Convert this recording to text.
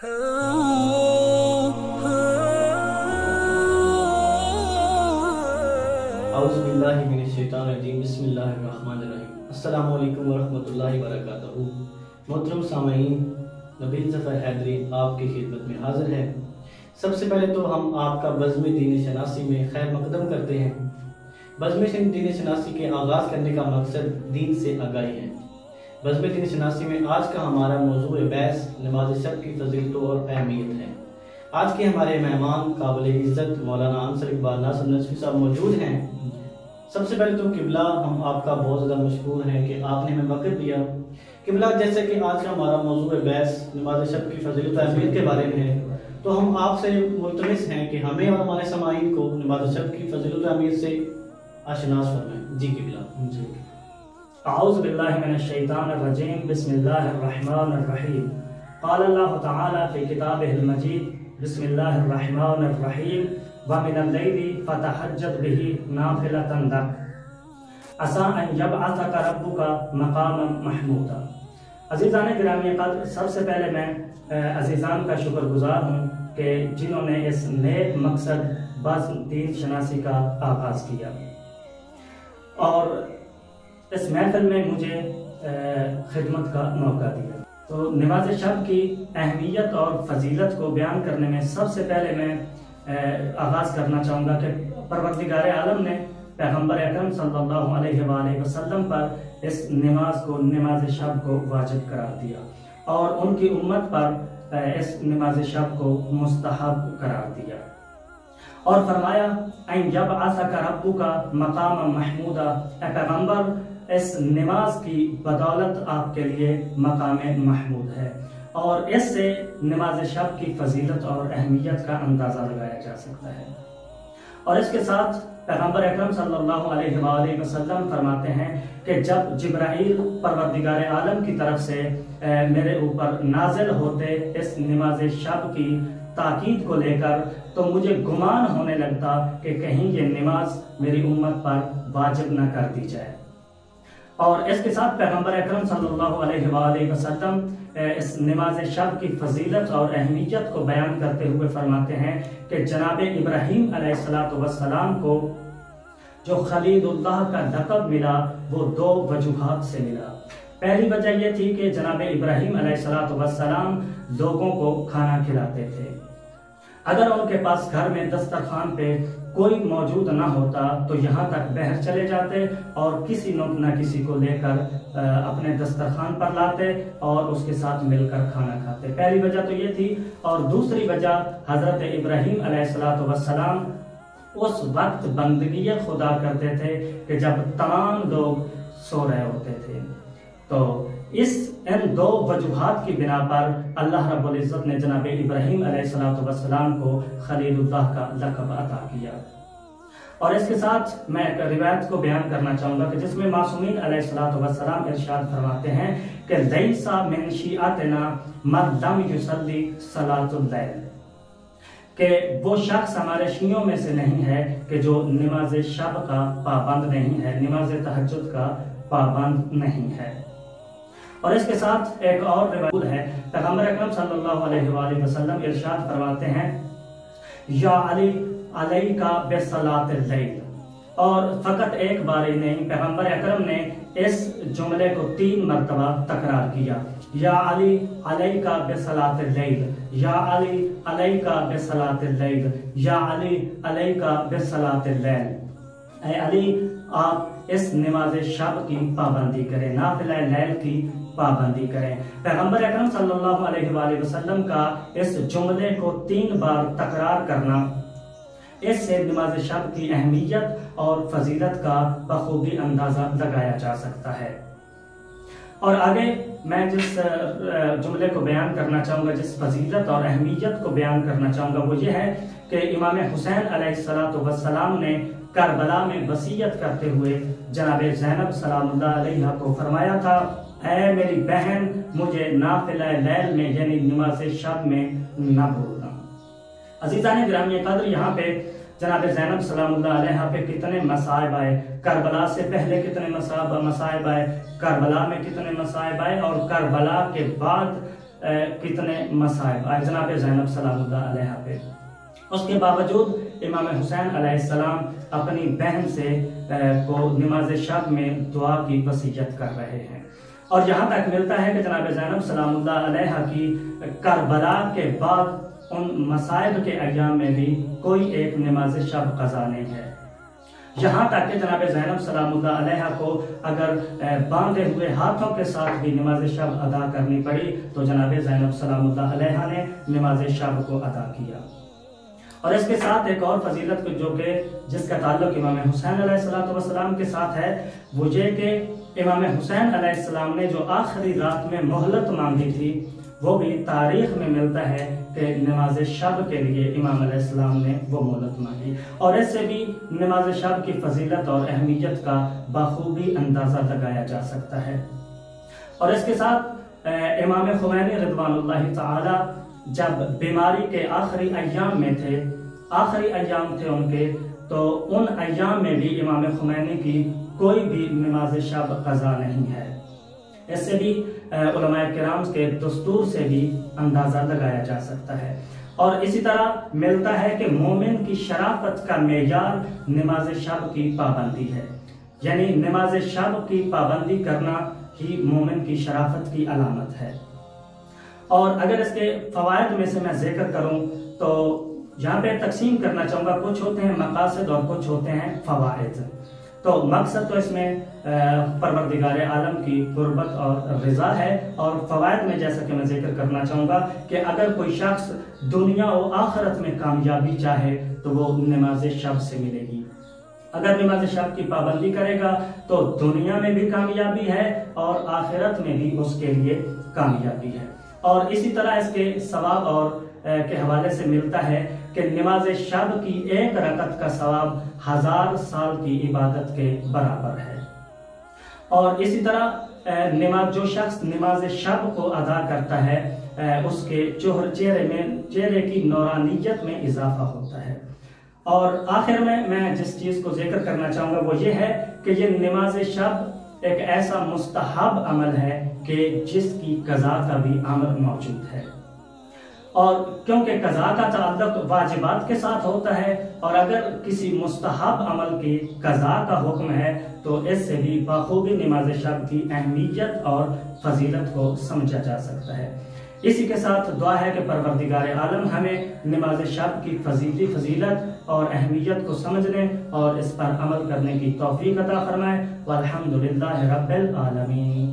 اعوذ باللہ من الشیطان الرجیم، بسم اللہ الرحمن الرحیم۔ السلام علیکم ورحمۃ اللہ وبرکاتہ۔ محترم سامعین، نبیل ظفر حیدری آپ کی خدمت میں حاضر ہے۔ سب سے پہلے تو ہم آپ کا بزم دین شناسی میں خیر مقدم کرتے ہیں۔ بزم دین شناسی کے آغاز کرنے کا مقصد دین سے آگاہی ہے۔ بزم دین شناسی میں آج کا ہمارا موضوع بحث نماز شب کی فضیلتوں اور اہمیت ہے۔ آج کے ہمارے مہمان قابل عزت مولانا انصر اقبال ناصر نصفی صاحب موجود ہیں۔ سب سے پہلے تو قبلہ، ہم آپ کا بہت زیادہ مشکور ہیں کہ آپ نے ہمیں وقت دیا۔ قبلہ، جیسے کہ آج کا ہمارا موضوع بحث نماز شب کی فضیلت و اہمیت کے بارے میں ہے، تو ہم آپ سے ملتمس ہیں کہ ہمیں اور ہمارے سامعین کو نماز شب کی فضیلت و اہمیت سے آشناس فرمائیں۔ جی قبلہ۔ جی، اعوذ باللہ من الشیطان الرجیم، بسم اللہ الرحمن الرحیم۔ قال اللہ تعالی فی کتابہ المجید، بسم اللہ الرحمن الرحیم، وَمِنَ اللَّيْلِ فَتَحَجَّدْ بِهِ نَافِلَةً لَكَ عَسَىٰ أَن يَبْعَثَكَ رَبُّكَ مَقَامًا مَحْمُودًا۔ عزیزان گرامی قدر، سب سے پہلے میں عزیزان کا شکر گزار ہوں کہ جنہوں نے اس نیک مقصد بزم دین شناسی کا آغاز کیا اور اس محفل میں مجھے خدمت کا موقع دیا۔ تو نماز شب کی اہمیت اور فضیلت کو بیان کرنے میں سب سے پہلے میں آغاز کرنا چاہوں گا کہ پروردگار عالم نے پیغمبر اکرم صلی اللہ علیہ وآلہ وسلم پر اس نماز شب کو واجب قرار دیا اور ان کی امت پر اس نماز شب کو مستحب قرار دیا اور فرمایا ان یبعثک ربک مقاما محمودا، اے پیغمبر اس نماز کی بدولت آپ کے لیے مقام محمود ہے، اور اس سے نماز شب کی فضیلت اور اہمیت کا اندازہ لگایا جا سکتا ہے۔ اور اس کے ساتھ پیغمبر اکرم صلی اللہ علیہ وآلہ وسلم فرماتے ہیں کہ جب جبرائیل پروردگار عالم کی طرف سے میرے اوپر نازل ہوتے اس نماز شب کی تاکید کو لے کر، تو مجھے گمان ہونے لگتا کہ کہیں یہ نماز میری امت پر واجب نہ کر دی جائے۔ اور اس کے ساتھ پیغمبر اکرم صلی اللہ علیہ وآلہ وسلم اس نماز شب کی فضیلت اور اہمیت کو بیان کرتے ہوئے فرماتے ہیں کہ جناب ابراہیم علیہ السلام کو جو خلیل اللہ کا لقب ملا وہ دو وجوہات سے ملا۔ پہلی وجہ یہ تھی کہ جناب ابراہیم علیہ السلام لوگوں کو کھانا کھلاتے تھے۔ اگر ان کے پاس گھر میں دسترخوان پہ کوئی موجود نہ ہوتا تو یہاں تک باہر چلے جاتے اور کسی نہ کسی کو لے کر اپنے دسترخوان پر لاتے اور اس کے ساتھ مل کر کھانا کھاتے۔ پہلی وجہ تو یہ تھی، اور دوسری وجہ حضرت ابراہیم علیہ السلام اس وقت بندگی خدا کرتے تھے کہ جب تمام لوگ سو رہے ہوتے تھے۔ تو ان دو وجوہات کی بنا پر اللہ رب العزت نے جناب ابراہیم علیہ السلام کو خلیل اللہ کا لقب عطا کیا۔ اور اس کے ساتھ میں ایک روایت کو بیان کرنا چاہوں گا کہ جس میں معصومین علیہ السلام ارشاد فرماتے ہیں کہ لیسا من شیعتنا من لم یصلی صلاۃ اللیل، کہ وہ شخص ہمارے شیعوں میں سے نہیں ہے کہ جو نماز شب کا پابند نہیں ہے، نماز تہجد کا پابند نہیں ہے۔ اور اس کے ساتھ ایک اور روایت ہے، پیغمبر اکرم صلی اللہ علیہ وآلہ وسلم ارشاد فرماتے ہیں یا علی علیکا بصلاۃ اللیل، اور فقط ایک بار ہی نہیں، پیغمبر اکرم نے اس جملے کو 3 مرتبہ تکرار کیا، یا علی علیکا بصلاۃ اللیل، یا علی علیکا بصلاۃ اللیل، یا علی علیکا بصلاۃ اللیل، اے علی آپ اس نماز شب کی پابندی کریں، نافلہ لیل کی پابندی کریں۔ پیغمبر اکرم صلی اللہ علیہ وآلہ وسلم کا اس جملے کو 3 بار تکرار کرنا، اس سے نماز شب کی اہمیت اور فضیلت کا بخوبی اندازہ لگایا جا سکتا ہے۔ اور آگے میں جس جملے کو بیان کرنا چاہوں گا، جس فضیلت اور اہمیت کو بیان کرنا چاہوں گا، وہ یہ ہے کہ امام حسین علیہ السلام نے کربلا میں وصیت کرتے ہوئے جناب زینب سلام اللہ علیہ کو فرمایا تھا، اے میری بہن مجھے نافلہ لیل میں یعنی نماز شب میں نہ بھولنا۔ عزیزان گرامی قدر، یہاں پہ جناب زینب سلام اللہ علیہ پہ کتنے مصائب آئے، کربلا سے پہلے کتنے مصائب آئے، کربلا میں کتنے مصائب آئے، اور کربلا کے بعد کتنے مصائب آئے جناب زینب سلام اللہ علیہ پہ، اس کے باوجود امام حسین علیہ السلام اپنی بہن سے کو نماز شب میں دعا کی وصیت کر رہے ہیں، اور یہاں تک ملتا ہے کہ جناب زینب سلام اللہ علیہ کی کربلا کے بعد ان مصائب کے ایام میں بھی کوئی ایک نماز شب قضا نہیں ہے، یہاں تک کہ جناب زینب سلام اللہ علیہ کو اگر باندھے ہوئے ہاتھوں کے ساتھ بھی نماز شب ادا کرنی پڑی تو جناب زینب سلام اللہ علیہ نے نماز شب کو ادا کیا۔ اور اس کے ساتھ ایک اور فضیلت جو کہ جس کا تعلق امام حسین علیہ السلام کے ساتھ ہے، وہ یہ کہ امام حسین علیہ السلام نے جو آخری رات میں مہلت مانگی تھی، وہ بھی تاریخ میں ملتا ہے کہ نماز شب کے لیے امام علیہ السلام نے وہ مہلت مانگی، اور اس سے بھی نماز شب کی فضیلت اور اہمیت کا بخوبی اندازہ لگایا جا سکتا ہے۔ اور اس کے ساتھ امام خمینی رضوان اللہ تعالی جب بیماری کے آخری ایام میں تھے، آخری ایام تھے ان کے، تو ان ایام میں بھی امام خمینی کی کوئی بھی نماز شب قضا نہیں ہے۔ اس سے بھی علماء کرام کے دستور سے بھی اندازہ لگایا جا سکتا ہے۔ اور اسی طرح ملتا ہے کہ مومن کی شرافت کا معیار نماز شب کی پابندی ہے، یعنی نماز شب کی پابندی کرنا ہی مومن کی شرافت کی علامت ہے۔ اور اگر اس کے فوائد میں سے میں ذکر کروں تو یہاں پہ تقسیم کرنا چاہوں گا، کچھ ہوتے ہیں مقاصد اور کچھ ہوتے ہیں فوائد۔ تو مقصد تو اس میں پروردگار عالم کی قربت اور رضا ہے، اور فوائد میں جیسا کہ میں ذکر کرنا چاہوں گا کہ اگر کوئی شخص دنیا و آخرت میں کامیابی چاہے تو وہ نماز شب سے ملے گی۔ اگر نماز شب کی پابندی کرے گا تو دنیا میں بھی کامیابی ہے اور آخرت میں بھی اس کے لیے کامیابی ہے۔ اور اسی طرح اس کے ثواب اور کے حوالے سے ملتا ہے کہ نماز شب کی ایک رکعت کا ثواب 1000 سال کی عبادت کے برابر ہے۔ اور اسی طرح جو شخص نماز شب کو ادا کرتا ہے اس کے چہرے کی نورانیت میں اضافہ ہوتا ہے۔ اور آخر میں جس چیز کو ذکر کرنا چاہوں گا وہ یہ ہے کہ یہ نماز شب ایک ایسا مستحب عمل ہے کہ جس کی قضا کا بھی امر موجود ہے، اور کیونکہ قضا کا تعلق واجبات کے ساتھ ہوتا ہے، اور اگر کسی مستحب عمل کی قضا کا حکم ہے تو اس سے بھی بخوبی نماز شب کی اہمیت اور فضیلت کو سمجھا جا سکتا ہے۔ اسی کے ساتھ دعا ہے کہ پروردگار عالم ہمیں نماز شب کی فضیلت اور اہمیت کو سمجھنے اور اس پر عمل کرنے کی توفیق عطا فرمائے۔ والحمدللہ رب العالمین۔